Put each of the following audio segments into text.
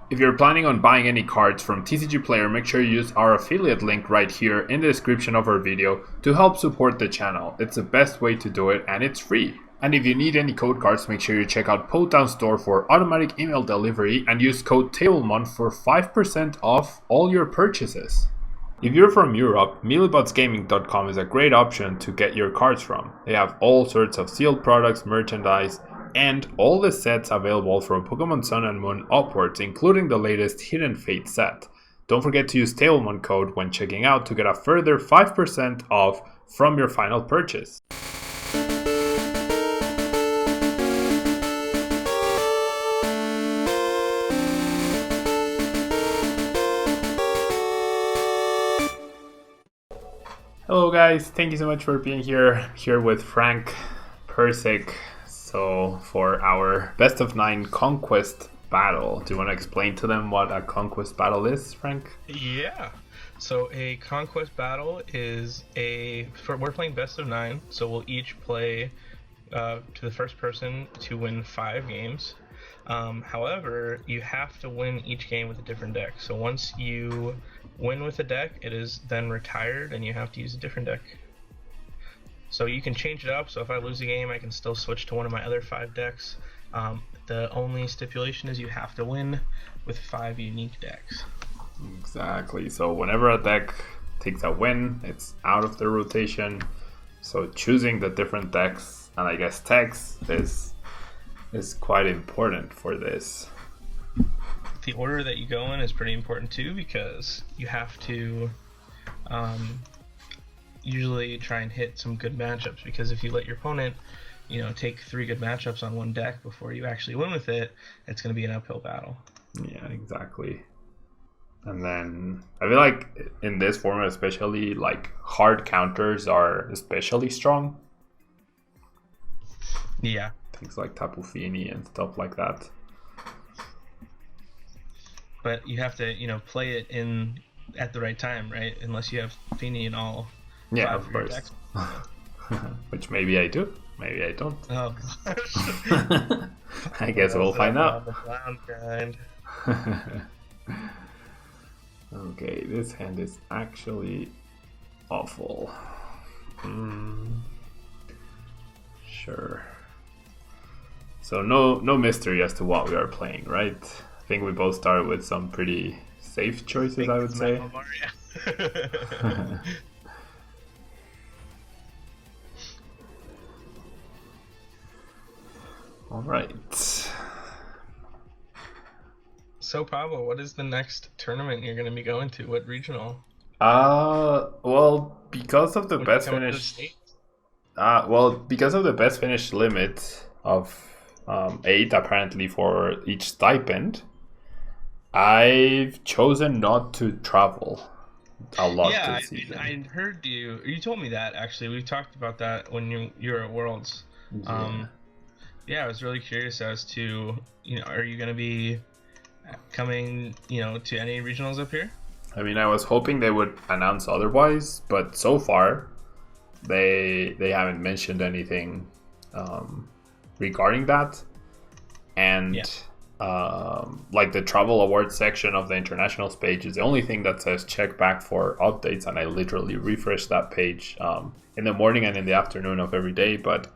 If you're planning on buying any cards from TCG Player, make sure you use our affiliate link right here in the description of our video to help support the channel. It's the best way to do it and it's free. And if you need any code cards, make sure you check out Potown Store for automatic email delivery and use code Tablemon for 5% off all your purchases. If you're from Europe, mealybotsgaming.com is a great option to get your cards from. They have all sorts of sealed products, merchandise, and all the sets available from Pokemon Sun and Moon upwards, including the latest Hidden Fate set. Don't forget to use Tablemon code when checking out to get a further 5% off from your final purchase. Hello guys, thank you so much for being here with Frank, Percic. So for our best of 9 conquest battle, do you want to explain to them what a conquest battle is, Frank? Yeah. So a conquest battle is we're playing best of 9, so we'll each play to the first person to win 5 games. However, you have to win each game with a different deck. So once you win with a deck, it is then retired and you have to use a different deck. So you can change it up, so if I lose a game I can still switch to one of my other 5 decks. The only stipulation is you have to win with 5 unique decks. Exactly, so whenever a deck takes a win, it's out of the rotation. So choosing the different decks, and I guess text, is quite important for this. The order that you go in is pretty important too, because you have to usually try and hit some good matchups, because if you let your opponent take 3 good matchups on one deck before you actually win with it, it's going to be an uphill battle. Yeah, exactly. And then I feel like in this format especially, like hard counters are especially strong. Yeah, things like Tapu Fini and stuff like that. But you have to play it in at the right time, right? Unless you have Fini in all 5 of course. decks. Which maybe I do, maybe I don't. Oh gosh. I guess we'll find out. Okay, this hand is actually awful. Sure. So no mystery as to what we are playing, right? I think we both started with some pretty safe choices, I would say. All right. So Pablo, what is the next tournament you're going to be going to? What regional? Well, because of the best finish. Because of the best finish limit of 8 apparently for each stipend, I've chosen not to travel a lot this season. I heard you told me that actually. We talked about that when you were at Worlds. Yeah. I was really curious as to, are you going to be coming, to any regionals up here? I mean, I was hoping they would announce otherwise, but so far they haven't mentioned anything regarding that. And like the travel awards section of the internationals page is the only thing that says check back for updates, and I literally refresh that page in the morning and in the afternoon of every day. But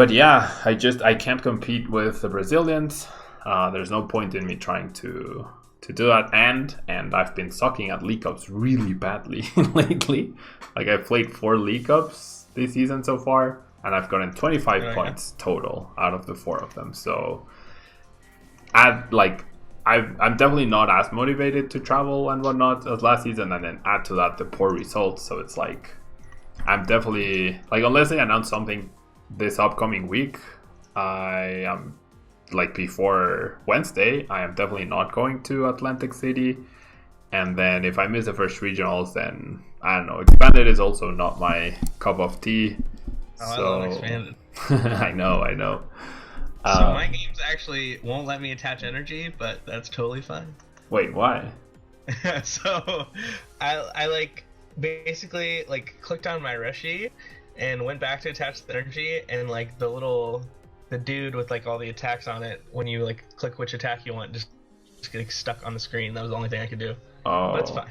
yeah, I can't compete with the Brazilians. There's no point in me trying to do that, and I've been sucking at League Cups really badly lately. Like I've played 4 League Cups this season so far, and I've gotten 25 points total out of the 4 of them. So I'm definitely not as motivated to travel and whatnot as last season, and then add to that the poor results. So it's like I'm definitely unless they announce something this upcoming week, I am before Wednesday, I am definitely not going to Atlantic City. And then if I miss the first regionals, then I don't know. Expanded is also not my cup of tea. Oh, so, I love Expanded. I know. So my games actually won't let me attach energy, but that's totally fine. Wait, why? So I basically clicked on my Reshi and went back to attach the energy, and the dude with all the attacks on it, when you click which attack you want, just just getting stuck on the screen. That was the only thing I could do. Oh. But it's fine.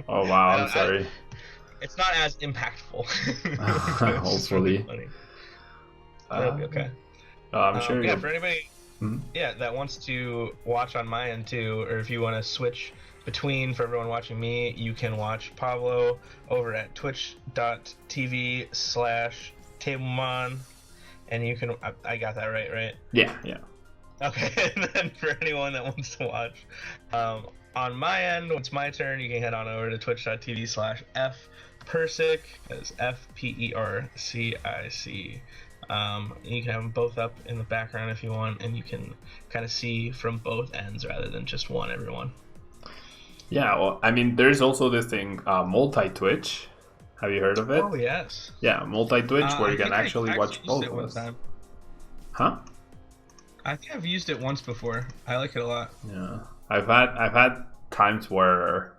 Oh wow, I'm sorry. It's not as impactful. It's just really Hopefully. funny. It'll be okay. I'm sure. Yeah, for anybody, Mhm. that wants to watch on my end too, or if you want to switch between, for everyone watching me, you can watch Pablo over at twitch.tv/Tablemon, and you can. I got that right? Yeah. Okay, and then for anyone that wants to watch, on my end, when it's my turn, you can head on over to twitch.tv/fpercic, that's FPERCIC. You can have them both up in the background if you want, and you can kind of see from both ends rather than just one, everyone. Yeah, well, I mean, there's also this thing, multi-Twitch. Have you heard of it? Oh, yes. Yeah, multi-Twitch, where you can actually watch both of us. Time. Huh? I think I've used it once before. I like it a lot. Yeah, I've had times where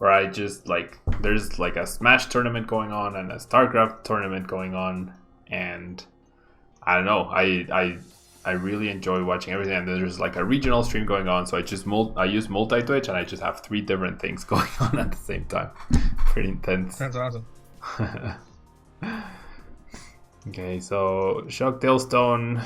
I just like, there's like a Smash tournament going on and a StarCraft tournament going on, and I don't know, I really enjoy watching everything, and there's like a regional stream going on, so I use multi-Twitch, and I just have 3 different things going on at the same time. Pretty intense. That's awesome. Okay, so Shock Tailstone,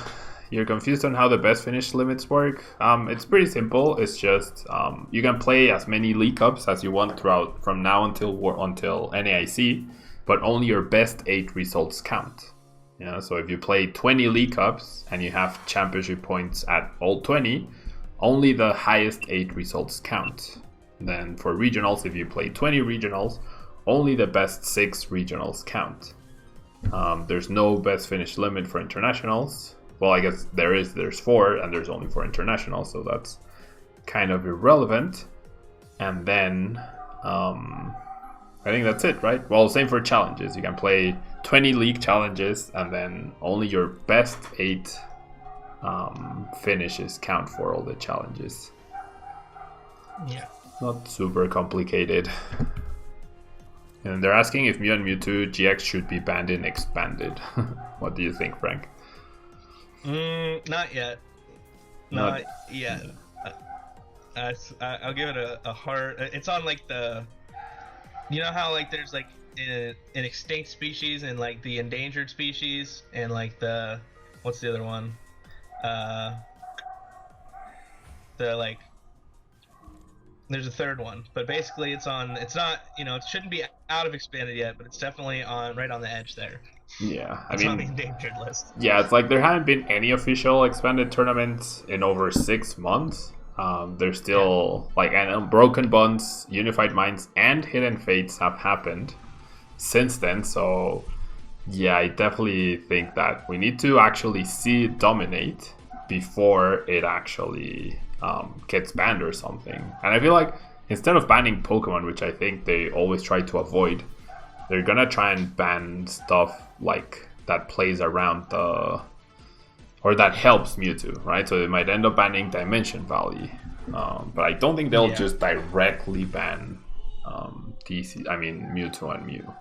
you're confused on how the best finish limits work. It's pretty simple. It's just you can play as many League Cups as you want throughout from now until NAIC, but only your best 8 results count. Yeah, so if you play 20 League Cups and you have championship points at all 20, only the highest 8 results count. Then for regionals, if you play 20 regionals, only the best 6 regionals count. There's no best finish limit for internationals. Well, I guess there's 4, and there's only 4 internationals, so that's kind of irrelevant. And then I think that's it, right? Well, same for challenges. You can play 20 league challenges, and then only your best 8 finishes count for all the challenges. Yeah. Not super complicated. And they're asking if Mew and Mewtwo GX should be banned in Expanded. What do you think, Frank? Not yet. Not yet. I'll give it a hard. It's on like the. You know how like there's like an extinct species and like the endangered species and like the what's the other one? The like. There's a third one, but basically it's on. It's not. It shouldn't be out of Expanded yet, but it's definitely right on the edge there. Yeah, it's on the endangered list. Yeah, it's like there haven't been any official Expanded tournaments in over 6 months. There's still and Broken Bonds, Unified Minds, and Hidden Fates have happened since then. So yeah, I definitely think that we need to actually see it dominate before it actually gets banned or something. And I feel like instead of banning Pokemon, which I think they always try to avoid, they're gonna try and ban stuff like that plays around or that helps Mewtwo, right? So they might end up banning Dimension Valley, but I don't think they'll just directly ban Mewtwo and Mew,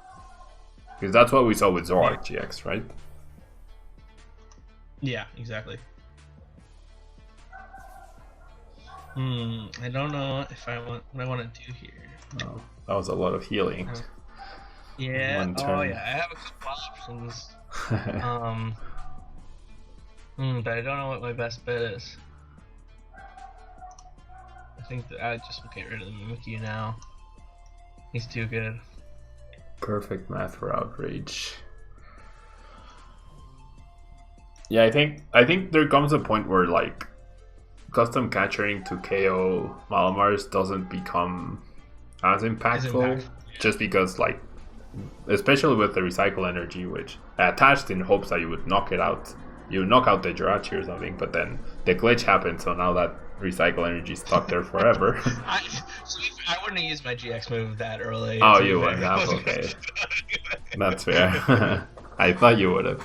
because that's what we saw with Zoroark GX, right? Yeah, exactly. I don't know if I want what I want to do here. Oh, that was a lot of healing. Yeah. Oh yeah, I have a couple options. But I don't know what my best bet is. I think that I just will get rid of the Mimikyu now. He's too good. Perfect math for Outrage. Yeah, I think there comes a point where like custom catching to KO Malamars doesn't become as impactful, just because like, especially with the recycle energy, which I attached in hopes that you would knock it out. You knock out the Jirachi or something, but then the glitch happened, so now that recycle energy is stuck there forever. I wouldn't have used my GX move that early. Oh, you wouldn't have? Okay. That's fair. I thought you would have.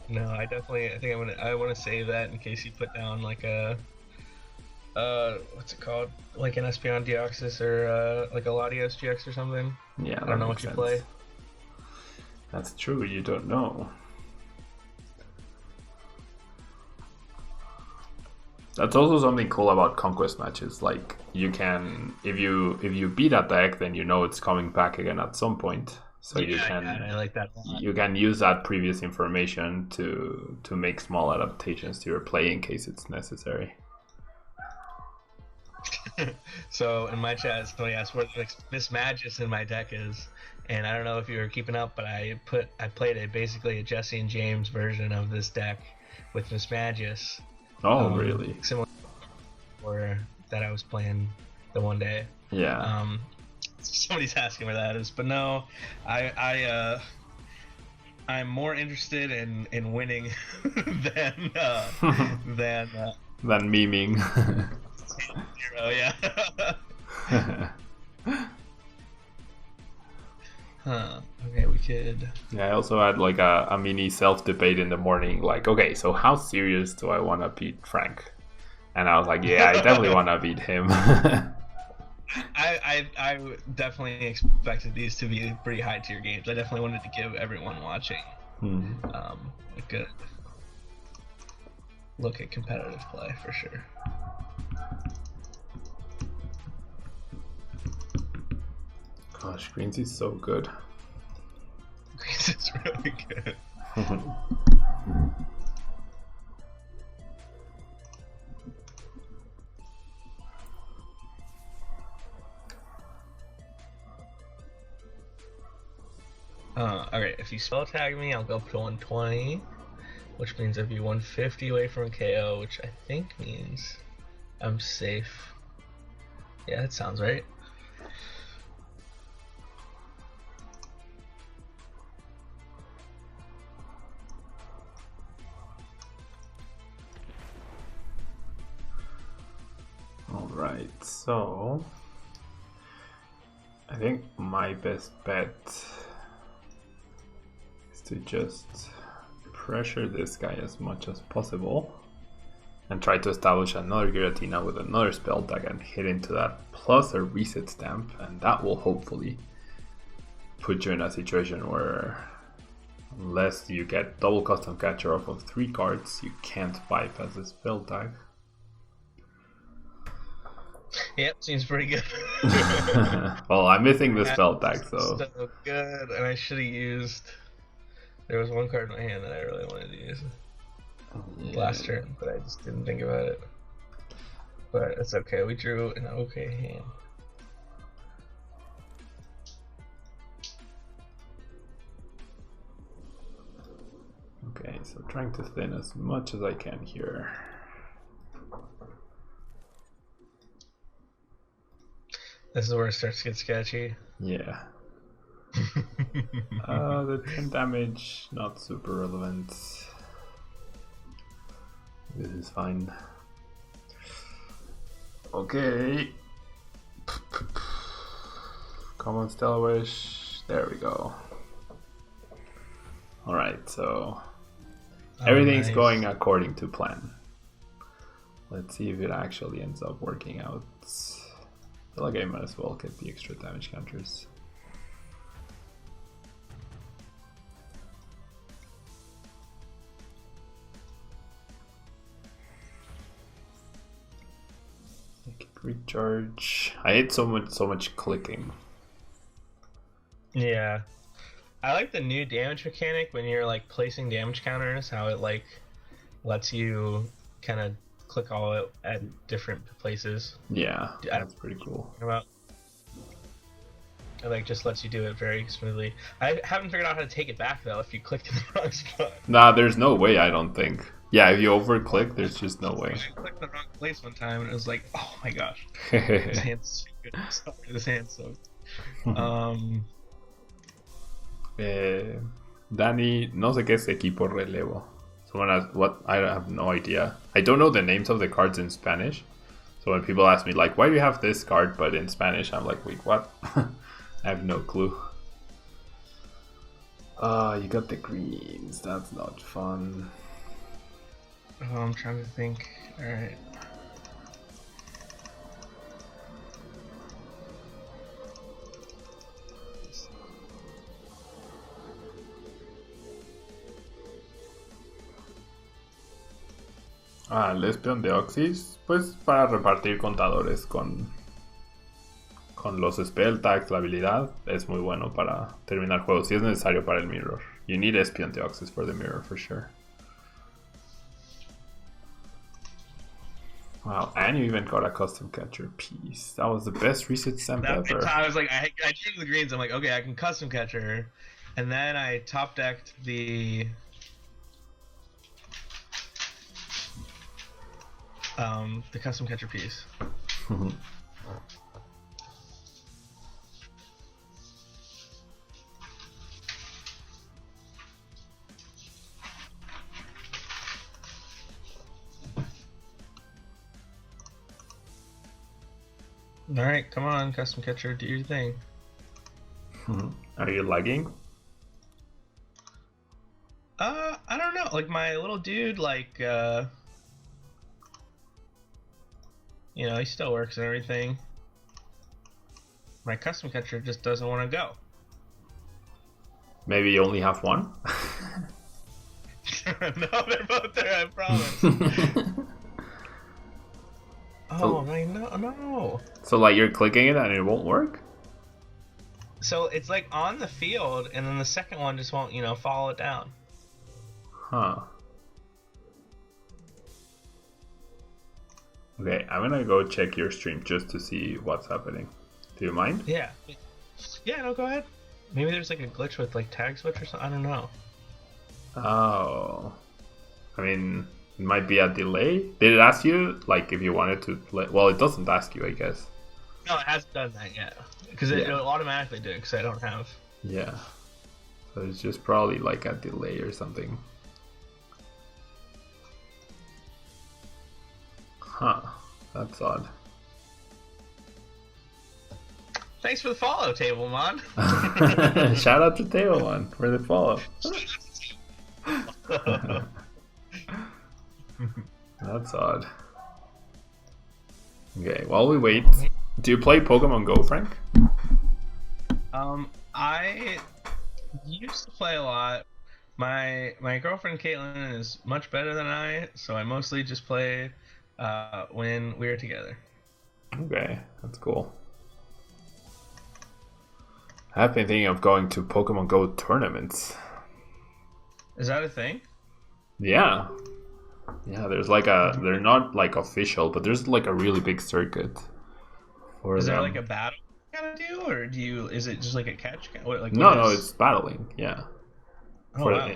No, I think I want to save that in case you put down like a what's it called? Like an Espeon Deoxys or like a Latios GX or something. Yeah, I don't know what you play. That's true, you don't know. That's also something cool about conquest matches. Like you can, if you beat a deck, then you know it's coming back again at some point. So I like that a lot. you can use that previous information to make small adaptations to your play in case it's necessary. So in my chat, somebody asked where Miss Magus in my deck is, and I don't know if you were keeping up, but I played basically a Jesse and James version of this deck with Miss Magus. Oh, really? Similar or that I was playing the one day. Yeah. Somebody's asking where that is, but no, I'm more interested in winning than than memeing. Zero, yeah. Okay, we could. Yeah, I also had like a mini self debate in the morning. Like, okay, so how serious do I want to beat Frank? And I was like, yeah, I definitely want to beat him. I definitely expected these to be pretty high tier games. I definitely wanted to give everyone watching a good look at competitive play for sure. Gosh, Greens is so good. Greens is really good. Alright, if you spell tag me, I'll go up to 120, which means I'd be 150 away from a KO, which I think means I'm safe. Yeah, that sounds right. Alright, so I think my best bet is to just pressure this guy as much as possible and try to establish another Giratina with another spell that can hit into that plus a reset stamp, and that will hopefully put you in a situation where unless you get double custom catcher off of 3 cards, you can't bypass the spell tag. Yep, seems pretty good. Well, I'm missing the spell tag, so good, and I should have used. There was one card in my hand that I really wanted to use last turn, but I just didn't think about it. But it's okay. We drew an okay hand. Okay, so trying to thin as much as I can here. This is where it starts to get sketchy. Yeah. The 10 damage, not super relevant. This is fine. Okay. Common Stellar Wish. There we go. Alright, so everything's going according to plan. Let's see if it actually ends up working out. I feel like I might as well get the extra damage counters. Recharge. I hate so much clicking. Yeah, I like the new damage mechanic when you're like placing damage counters. How it like lets you kind of click all at different places. Yeah, that's pretty cool. It like just lets you do it very smoothly. I haven't figured out how to take it back though. If you clicked in the wrong spot. Nah, there's no way. I don't think. Yeah, if you overclick, there's just no way. I clicked the wrong place one time and it was like, oh my gosh, this hand's too good. Sorry, this hand's soaked. Danny, no sé qué es equipo relevo. Someone asked what? I have no idea. I don't know the names of the cards in Spanish. So when people ask me like, why do you have this card but in Spanish, I'm like, wait, what? I have no clue. You got the greens. That's not fun. Oh, I'm trying to think. Alright. El espion de Oxys, pues para repartir contadores con los spell tags, la habilidad, es muy bueno para terminar juegos. Si es necesario para el mirror. You need espion de Oxys for the mirror, for sure. Wow, and you even got a custom catcher piece. That was the best reset stamp ever. I was like, I drew the greens. I'm like, okay, I can custom catcher, and then I top decked the custom catcher piece. All right, come on, custom catcher, do your thing. Are you lagging? I don't know. Like my little dude, like you know, he still works and everything. My custom catcher just doesn't want to go. Maybe you only have one? No, they're both there, I promise. Oh, no. So like you're clicking it and it won't work? So it's like on the field, and then the second one just won't, follow it down. Huh. Okay, I'm gonna go check your stream just to see what's happening. Do you mind? Yeah. Yeah, no, go ahead. Maybe there's like a glitch with like tag switch or something. I don't know. Oh. I mean, it might be a delay. Did it ask you, like, if you wanted to play? Well, it doesn't ask you, I guess. No, it hasn't done that yet. Because it'll automatically do it, because I don't have... Yeah. So it's just probably like a delay or something. Huh. That's odd. Thanks for the follow, Tablemon. Shout out to Tablemon for the follow. That's odd. Okay, while we wait, do you play Pokemon Go, Frank? I used to play a lot. My girlfriend Caitlin is much better than I, so I mostly just play when we're together. Okay, that's cool. I've been thinking of going to Pokemon Go tournaments. Is that a thing? Yeah. Yeah, there's like a... They're not like official, but there's like a really big circuit. Is there like a battle you gotta do, or is it just like a catch? No, it's battling, yeah. Oh, wow.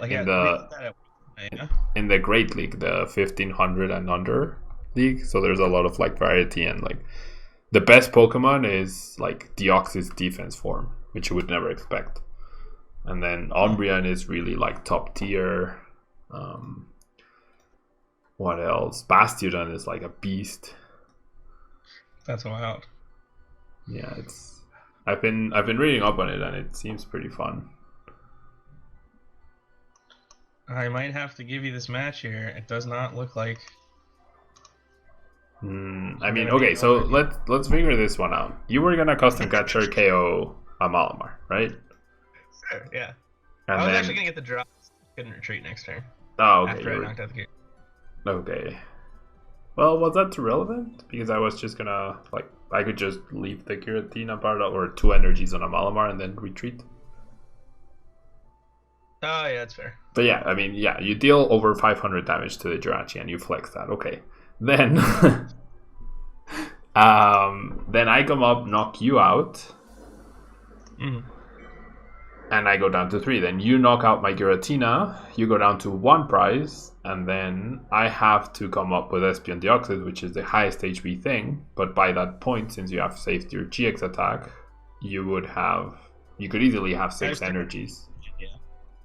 In the Great League, the 1500 and under league, so there's a lot of like variety, and like the best Pokemon is like Deoxys defense form, which you would never expect. And then Umbreon is really like top tier. What else? Bastiodon is like a beast. That's wild. Yeah, it's. I've been reading up on it, and it seems pretty fun. I might have to give you this match here. It does not look like. I mean, okay, so let's figure this one out. You were gonna custom catcher KO a Malamar, right? Sure, yeah. And I was actually gonna get the drop. Couldn't retreat next turn. Oh, okay. After I knocked out the game. Okay. Well, was that too relevant? Because I was just gonna, like, I could just leave the Giratina part or 2 energies on a Malamar and then retreat. Oh, yeah, that's fair. But yeah, I mean, yeah, you deal over 500 damage to the Jirachi and you flex that. Okay. Then, then I come up, knock you out. And I go down to 3. Then you knock out my Giratina, you go down to 1 prize, and then I have to come up with Espion Deoxys, which is the highest HP thing. But by that point, since you have saved your GX attack, you could easily have 6 energies.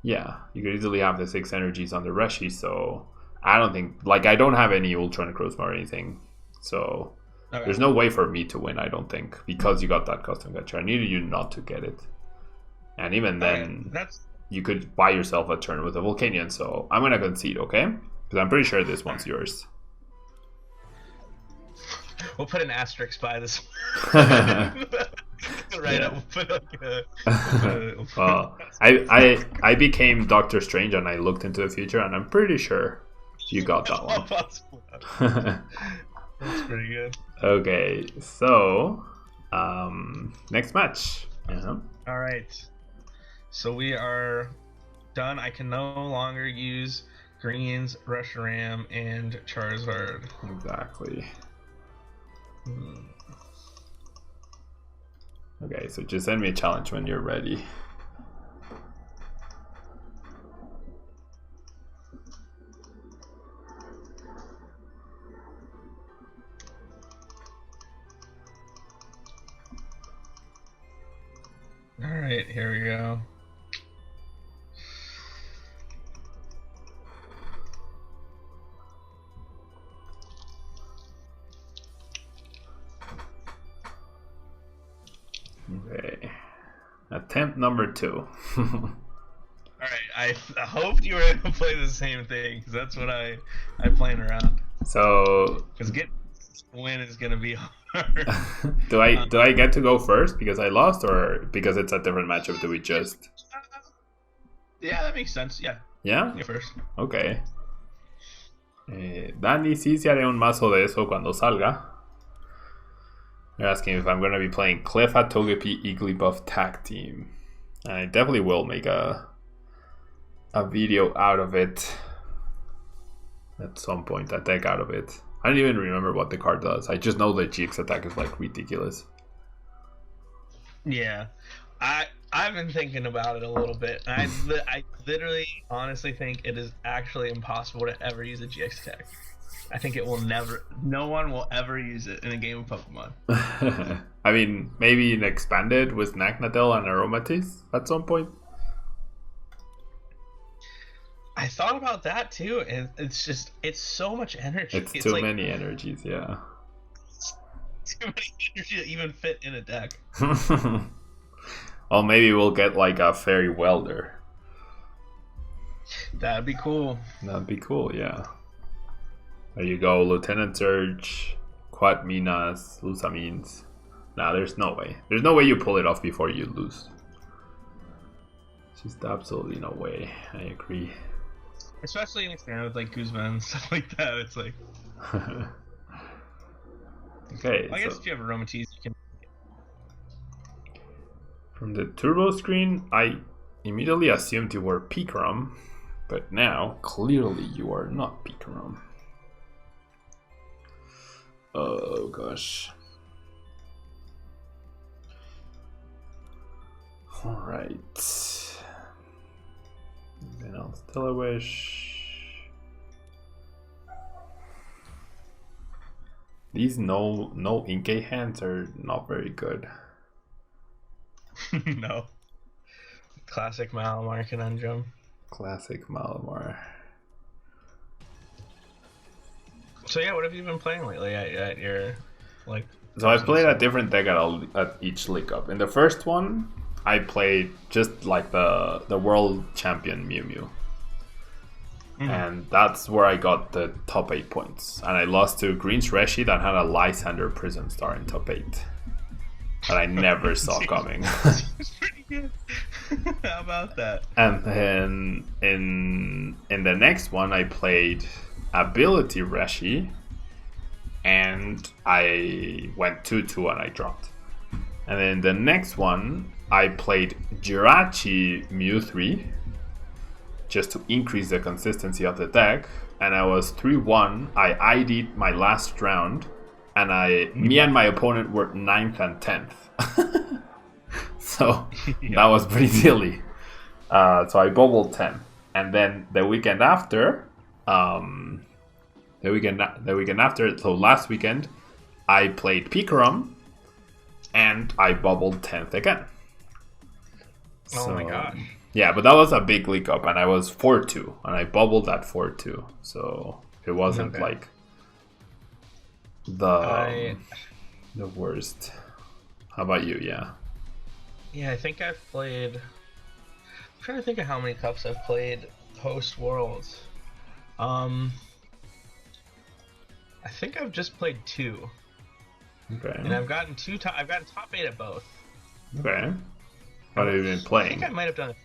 Yeah, you could easily have the 6 energies on the Reshi, so I don't think, like, I don't have any Ultra Necrozma or anything, so there's no way for me to win, I don't think, because you got that custom catcher. I needed you not to get it. And even then, you could buy yourself a turn with a Volcanion, so I'm going to concede, okay? Because I'm pretty sure this one's yours. We'll put an asterisk by this one. Right up. We'll put well, I became Doctor Strange and I looked into the future, and I'm pretty sure You got that one. Possible. That's pretty good. Okay, so next match. All right. So we are done. I can no longer use Greens, Reshiram, and Charizard. Exactly. Okay, so just send me a challenge when you're ready. Alright, here we go. Okay. Attempt number 2. Alright, I hoped you were going to play the same thing, because that's what I plan around. So... Because getting a win is going to be hard. do I get to go first because I lost, or because it's a different matchup, do we just... Yeah, that makes sense, yeah. Yeah? You first. Okay. Dani, sí se haré un mazo de eso cuando salga. You're asking if I'm going to be playing Cleffa, Togepi, Igglybuff tag team. And I definitely will make a video out of it at some point, a deck out of it. I don't even remember what the card does. I just know the GX attack is like ridiculous. Yeah. I've been thinking about it a little bit. I literally, honestly think it is actually impossible to ever use a GX attack. I think it will never. No one will ever use it in a game of Pokemon. I mean, maybe an expanded with Nagnadel and Aromatisse at some point. I thought about that too, and it's so much energy. It's too many energies, yeah. Too many energy to even fit in a deck. Well, maybe we'll get like a Fairy Welder. That'd be cool. That'd be cool, yeah. There you go, Lieutenant Surge, Quad Minas, Lusamines. Nah, there's no way. There's no way you pull it off before you lose. Just absolutely no way. I agree. Especially in a stand with like Kuzma and stuff like that. It's like. Okay. Well, I guess if you have Aromatisse, you can. From the turbo screen, I immediately assumed you were Pikarom, but now clearly you are not Pikarom. Oh gosh. Alright. Then I'll still a wish. These no Inkay hands are not very good. No. Classic Malamar conundrum. Classic Malamar. So yeah, what have you been playing lately at your like? So I played a different deck at each League Cup. In the first one, I played just like the world champion Mew Mew. Mm-hmm. And that's where I got the top 8 points. And I lost to Green's Reshi that had a Lysander Prison Star in top 8. That I never saw coming. It's pretty good. How about that? And then in the next one, I played Ability Reshi, and I went 2-2 and I dropped. And then the next one, I played Jirachi Mew 3, just to increase the consistency of the deck, and I was 3-1. I ID'd my last round, and me and my opponent were 9th and 10th. So that was pretty silly. So I bubbled 10. And then the weekend after, so last weekend, I played Pikarom, and I bubbled 10th again. Oh my gosh. Yeah, but that was a big league up, and I was 4-2, and I bubbled at 4-2. So it wasn't like the worst. How about you? Yeah. Yeah, I think I've played. I'm trying to think of how many cups I've played post Worlds. I think I've just played 2. Okay. And I've gotten I've gotten top 8 at both. Okay. What have you been playing? I think I might have done a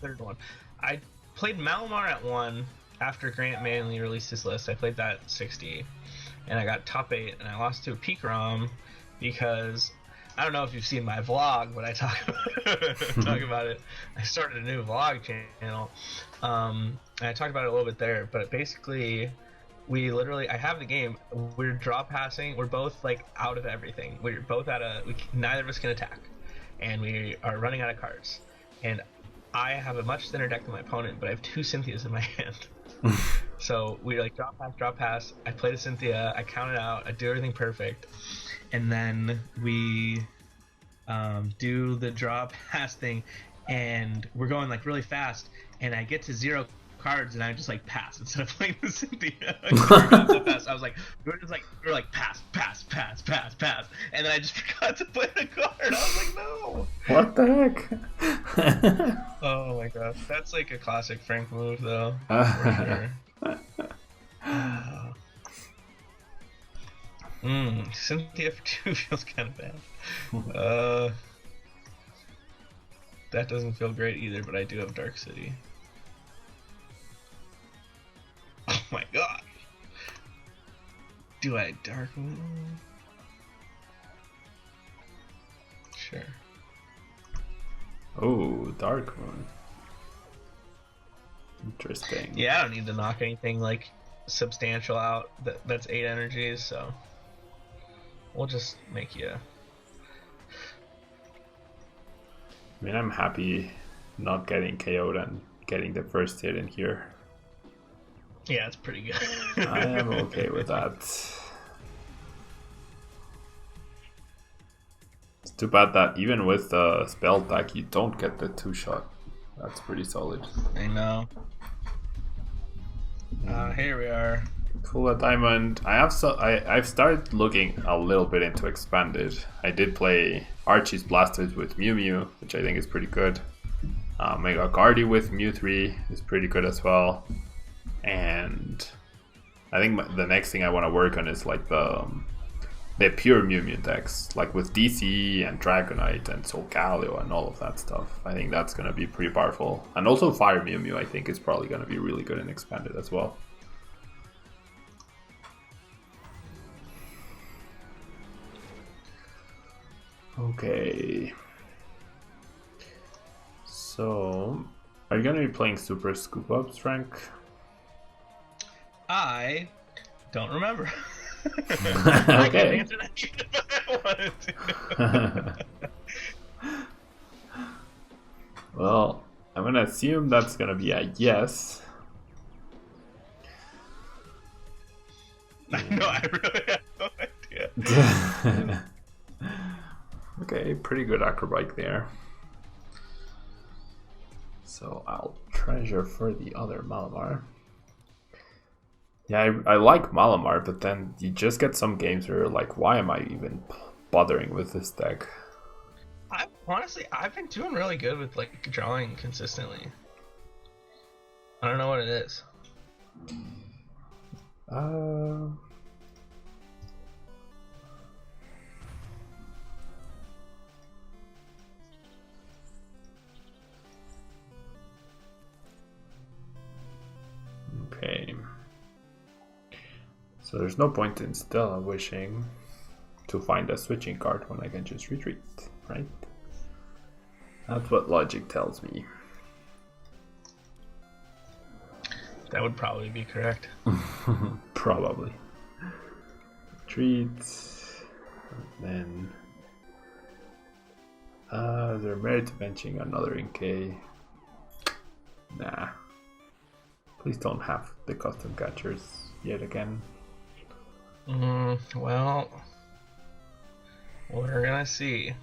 third one. I played Malamar at 1, after Grant Manley released his list, I played that 60, and I got top 8, and I lost to a peak ROM because I don't know if you've seen my vlog, but I talk about it. I started a new vlog channel, and I talked about it a little bit there. But basically, I have the game. We're draw passing. We're both like out of everything. We're both neither of us can attack, and we are running out of cards. And I have a much thinner deck than my opponent, but I have 2 Cynthias in my hand. So we like draw pass. I play the Cynthia. I count it out. I do everything perfect, and then we do the draw pass thing, and we're going like really fast. And I get to 0 cards, and I just like pass instead of playing the Cynthia. So fast. I was like, we were like pass, and then I just forgot to play the card. I was like, no. What the heck? Oh my gosh, that's like a classic Frank move, though. For sure. Cynthia for 2 feels kind of bad. That doesn't feel great either, but I do have Dark City. Oh my god. Do I Dark Moon? Sure. Oh, Dark Moon. Interesting. Yeah, I don't need to knock anything like substantial out. That's 8 energies, so we'll just make you. I mean, I'm happy not getting KO'd and getting the first hit in here. Yeah, it's pretty good. I am okay with that. It's too bad that even with the spell deck, you don't get the 2-shot. That's pretty solid. I know. Here we are. Cool Diamond. I've started looking a little bit into expanded. I did play Archie's Blasters with Mew Mew, which I think is pretty good. Mega Guardi with Mew 3 is pretty good as well. And I think the next thing I want to work on is like the pure Mew Mew decks, like with DC and Dragonite and Solgaleo and all of that stuff. I think that's going to be pretty powerful. And also Fire Mew Mew I think is probably going to be really good in expanded as well. Okay. So, are you going to be playing Super Scoop Ups, Frank? I don't remember. Okay. I wanted to. Well, I'm gonna assume that's gonna be a yes. I know, I really have no idea. Okay, pretty good acrobat there. So I'll treasure for the other Malamar. Yeah, I like Malamar, but then you just get some games where you're like, why am I even bothering with this deck? I've been doing really good with like drawing consistently. I don't know what it is. Okay. So there's no point in Stella wishing to find a switching card when I can just retreat, right? That's what logic tells me. That would probably be correct. Probably. Retreat. And then... is there merit to benching another Inkay? Nah. Please don't have the custom catchers yet again. Well, we're gonna see.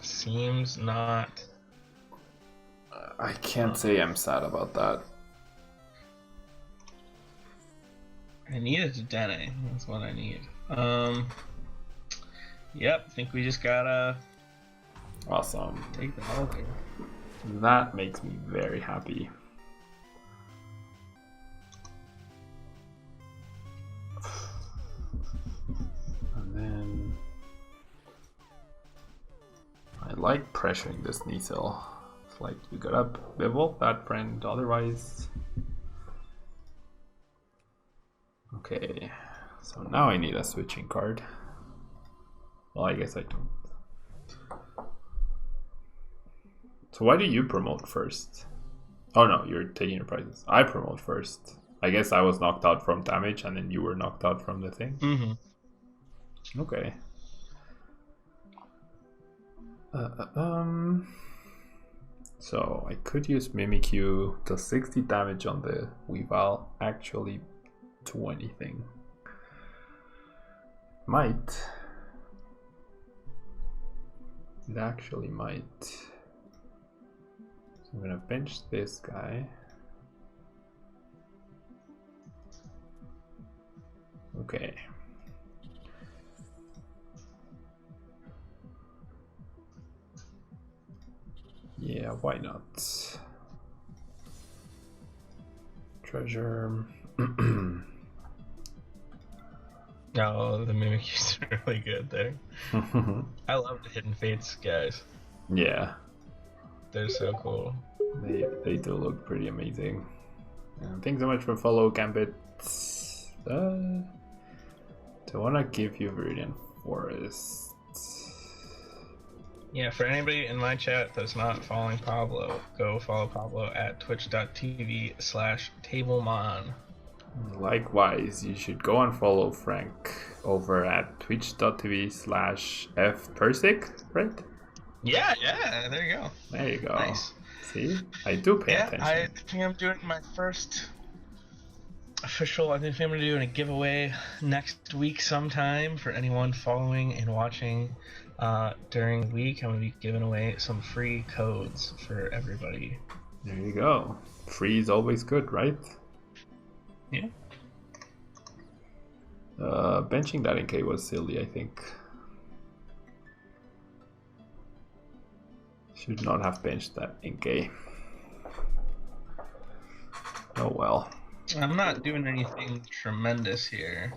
Seems not. I can't say I'm sad about that. I needed a Dene. That's what I need. Yep. Think we just gotta. Awesome. Take the whole thing. That makes me very happy. And then I like pressuring this Sneasel. It's like you gotta bibble that friend, otherwise. Okay, so now I need a switching card. Well, I guess I don't. So why do you promote first? Oh no, you're taking your prizes. I promote first. I guess I was knocked out from damage and then you were knocked out from the thing. Mm-hmm. Okay. So I could use Mimikyu to 60 damage on the Weavile. Actually do anything. Might. It actually might. So I'm gonna bench this guy. Okay. Yeah, why not? Treasure. Oh, the Mimikyu's really good there. I love the Hidden Fates guys. Yeah. They're so cool. They do look pretty amazing. Thanks so much for follow, Gambit. Do I want to give you Viridian Forest? Yeah, for anybody in my chat that's not following Pablo, go follow Pablo at twitch.tv/Tablemon. Likewise, you should go and follow Frank over at twitch.tv/fpercic, right? Yeah, there you go. There you go. Nice. See? I do pay attention. I think I'm doing my first official, I think I'm going to do a giveaway next week sometime for anyone following and watching during the week. I'm going to be giving away some free codes for everybody. There you go. Free is always good, right? Yeah. Benching that in K was silly, I think. Should not have benched that in K. Oh well. I'm not doing anything tremendous here.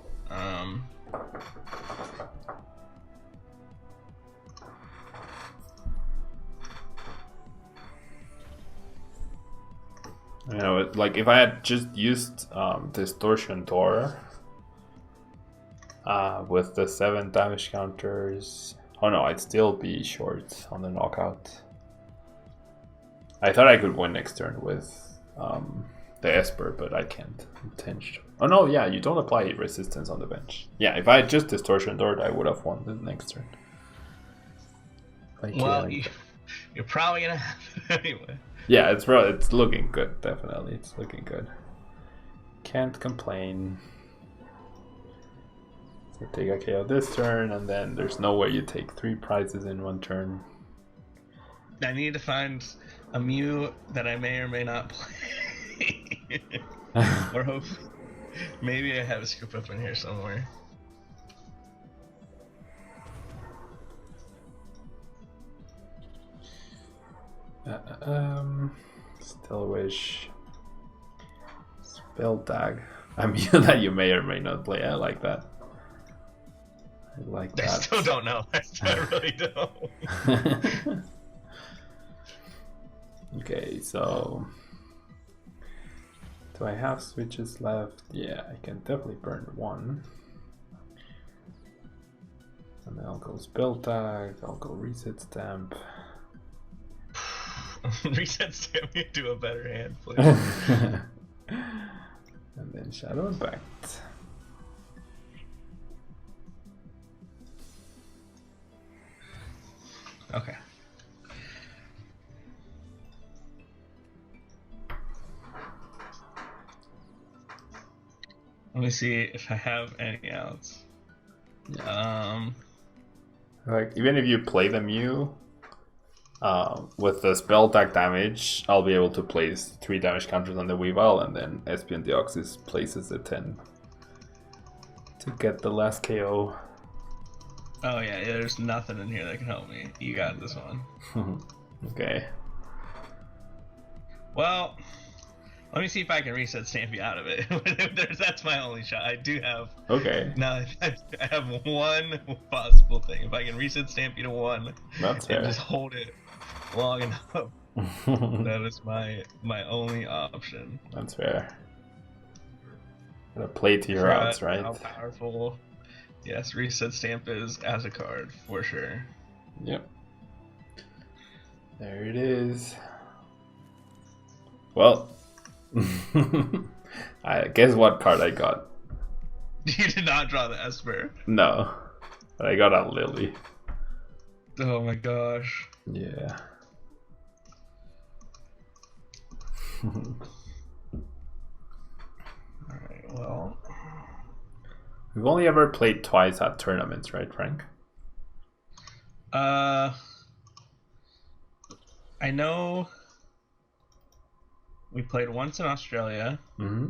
You know, like if I had just used Distortion Door with the 7 damage counters, oh no, I'd still be short on the knockout. I thought I could win next turn with the Esper, but I can't. Oh no, yeah, you don't apply resistance on the bench. Yeah, if I had just Distortion Door, I would have won the next turn. Well, you're probably gonna have it anyway. Yeah, it's looking good, definitely. It's looking good. Can't complain. So take a KO this turn, and then there's no way you take 3 prizes in one turn. I need to find a Mew that I may or may not play. Or hope maybe I have a scoop up in here somewhere. Still wish. Spell tag. I mean that you may or may not play. I like that. I like that. I still don't know. I really don't. Okay, so do I have switches left? Yeah, I can definitely burn 1. And then I'll go spell tag, I'll go reset stamp. Reset stamp me to a better hand, please. And then Shadow Impact. Okay. Let me see if I have any outs. Like even if you play the Mew, with the spell tag damage, I'll be able to place 3 damage counters on the Weavile, and then Espion Deoxys places the 10 to get the last KO. Oh yeah, there's nothing in here that can help me. You got this one. Okay. Well, Let me see if I can reset Stampy out of it. That's my only shot. I do have. Okay. Now I have one possible thing. If I can reset Stampy to 1 That's and fair. just hold it long enough, that is my only option. That's fair. Gotta play to your odds, right? How powerful? Yes, reset Stamp is as a card for sure. Yep. There it is. Well, I guess what card I got. You did not draw the Esper. No, but I got a Lily. Oh my gosh. Yeah. Alright, well. We've only ever played twice at tournaments, right, Frank? I know we played once in Australia. Mm-hmm.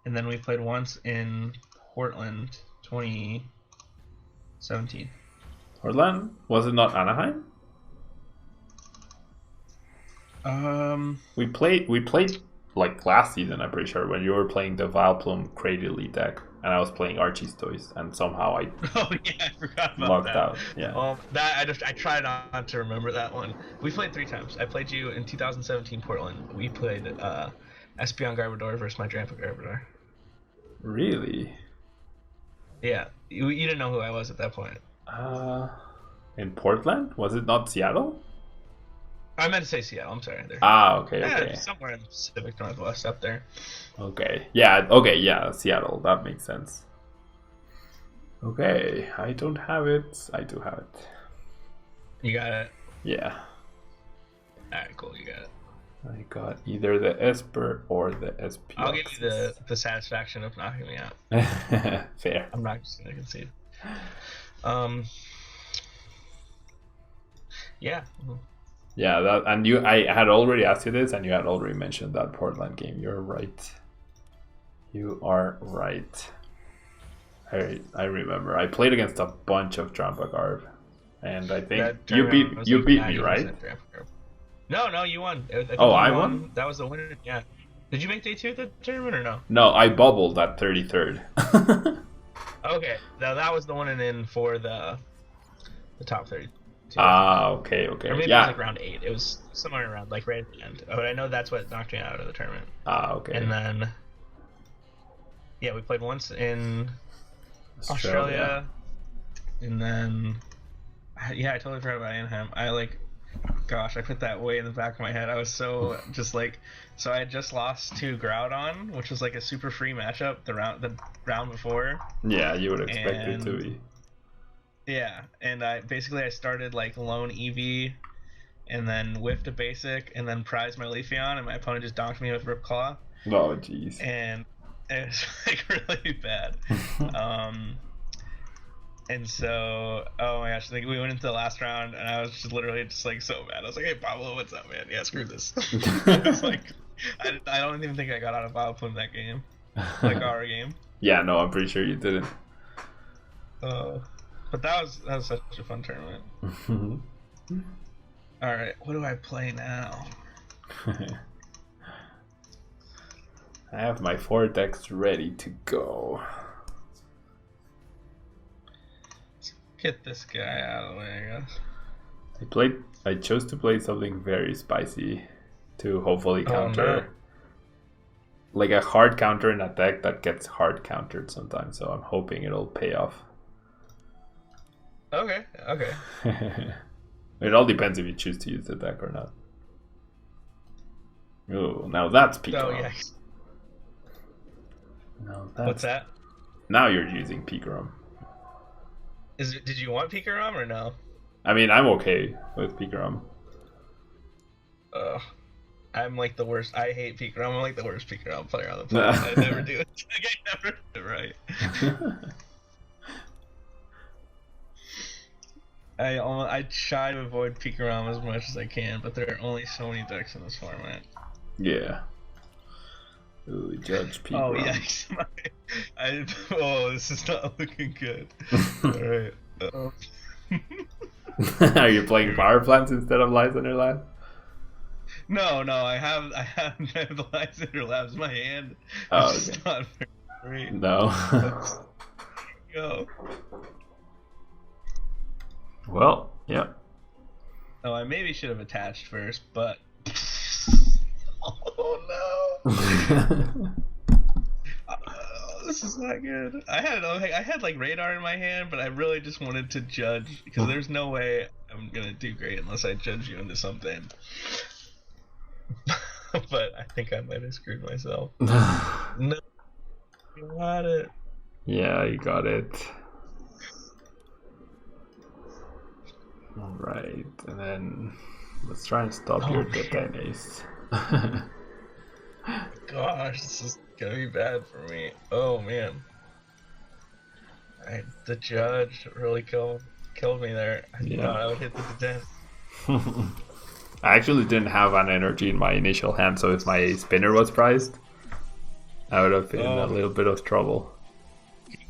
And then we played once in Portland, 2017. Portland? Was it not Anaheim? We played like last season, I'm pretty sure, when you were playing the Vileplume Crate Elite deck, and I was playing Archie's Toys, and somehow I Oh yeah, I forgot about logged that. out. Yeah. I tried not to remember that one. We played 3 times. I played you in 2017 Portland. We played Espeon Garbodor versus my Grandpa Garbodor. Really? Yeah, you didn't know who I was at that point. In Portland? Was it not Seattle? I meant to say Seattle. I'm sorry. There. Okay, Yeah, okay. somewhere in the Pacific Northwest up there. Okay. Yeah, Seattle. That makes sense. Okay, I don't have it. I do have it. You got it? Yeah. Alright, cool, you got it. I got either the Esper or the SP. I'll give you the satisfaction of knocking me out. Fair. I'm not just gonna concede. Yeah. Yeah, that, and I had already asked you this, and you had already mentioned that Portland game. You're right. You are right. I remember. I played against a bunch of Trampagarb, and I think you beat me, right? No, you won. I won? That was the winner. Yeah. Did you make day 2 of the tournament or no? No, I bubbled at 33rd. Okay, now that was the one and in for the top 30. Okay. Or maybe it was like round 8. It was somewhere around, like right at the end. But I know that's what knocked me out of the tournament. Okay. And then, yeah, we played once in Australia. And then, yeah, I totally forgot about Anaheim. I put that way in the back of my head. I was so just like, so I had just lost to Groudon, which was like a super free matchup the round before. Yeah, you would expect it to be. Yeah, and I started like lone EV, and then whiffed a basic, and then prized my Leafeon, and my opponent just donked me with Rip Claw. Oh, jeez. And it was like really bad. And so, oh my gosh, we went into the last round, and I was just literally just like so mad. I was like, "Hey Pablo, what's up, man? Yeah, screw this." It's like, I don't even think I got out of Vileplume that game, like our game. Yeah, no, I'm pretty sure you didn't. But that was such a fun tournament. All right, what do I play now? I have my 4 decks ready to go. Let's get this guy out of the way, I guess. I chose to play something very spicy to hopefully counter, like a hard counter in a deck that gets hard countered sometimes. So I'm hoping it'll pay off. Okay. It all depends if you choose to use the deck or not. Oh, now that's Pikarom. Oh, yeah. What's that? Now you're using Pikarom. Did you want Pikarom or no? I mean, I'm okay with Pikarom. I'm like the worst. I hate Pikarom. I'm like the worst Pikarom player on the planet. I never do it. I never do it right. I try to avoid Pikarom as much as I can, but there are only so many decks in this format. Yeah. Ooh, Judge Pikarom. Oh, yeah. This is not looking good. Alright. Are you playing Power Plants instead of Lies on Your Land? No, I have the Lysander Labs in my hand. Oh, It's okay. just not very great. No. Let's go. Well, yeah. Oh, I maybe should have attached first, but oh no. This is not good. I had like radar in my hand, but I really just wanted to judge because there's no way I'm gonna do great unless I judge you into something. But I think I might have screwed myself. No, you got it. Yeah, you got it. All right, and then let's try and stop your detenés. Gosh, this is gonna be bad for me. Oh man. The judge really killed me there. I thought I would hit the detenn. I actually didn't have an energy in my initial hand, so if my spinner was prized, I would have been in a little bit of trouble.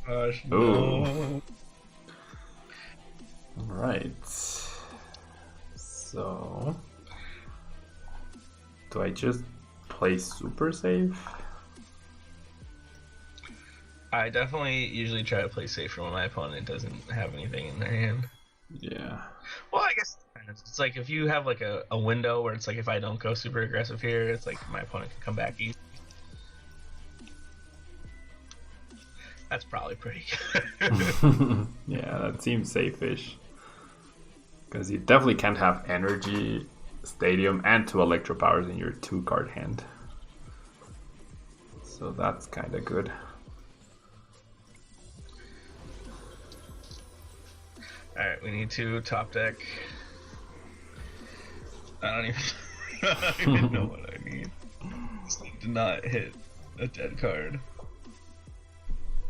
Gosh, no. Alright. So, do I just play super safe? I definitely usually try to play safer when my opponent doesn't have anything in their hand. Yeah. Well, I guess it's like if you have like a window where it's like if I don't go super aggressive here, it's like my opponent can come back easy. That's probably pretty good. Yeah, that seems safe-ish. Because you definitely can't have energy, stadium, and 2 electro powers in your 2-card hand. So that's kind of good. Alright, we need to top deck. I don't even know what I need. Just need to not hit a dead card.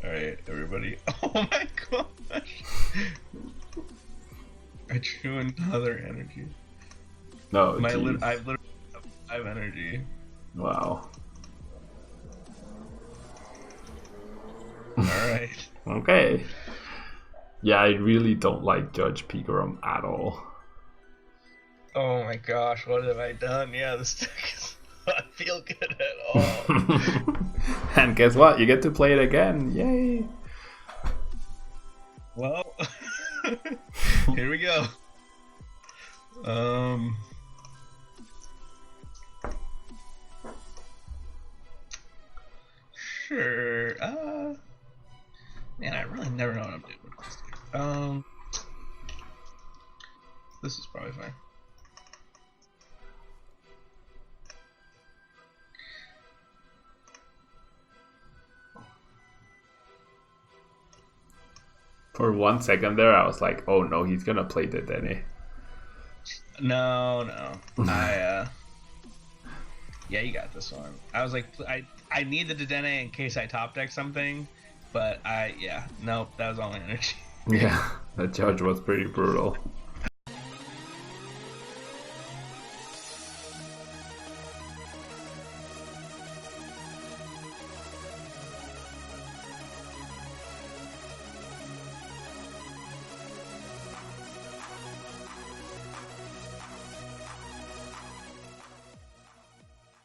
Alright, everybody. Oh my gosh! I drew another energy. No, I literally have 5 energy. Wow. Alright. Okay. Yeah, I really don't like Judge Picarum at all. Oh my gosh, what have I done? Yeah, this deck does not feel good at all. And guess what? You get to play it again. Yay! Well, here we go. Sure. Man, I really never know what I'm doing with this deck. This is probably fine. For 1 second there, I was like, "Oh no, he's gonna play the Denny." No. Yeah, you got this one. I was like, I need the Dedenne in case I top deck something, but nope, that was all my energy. Yeah, the judge was pretty brutal.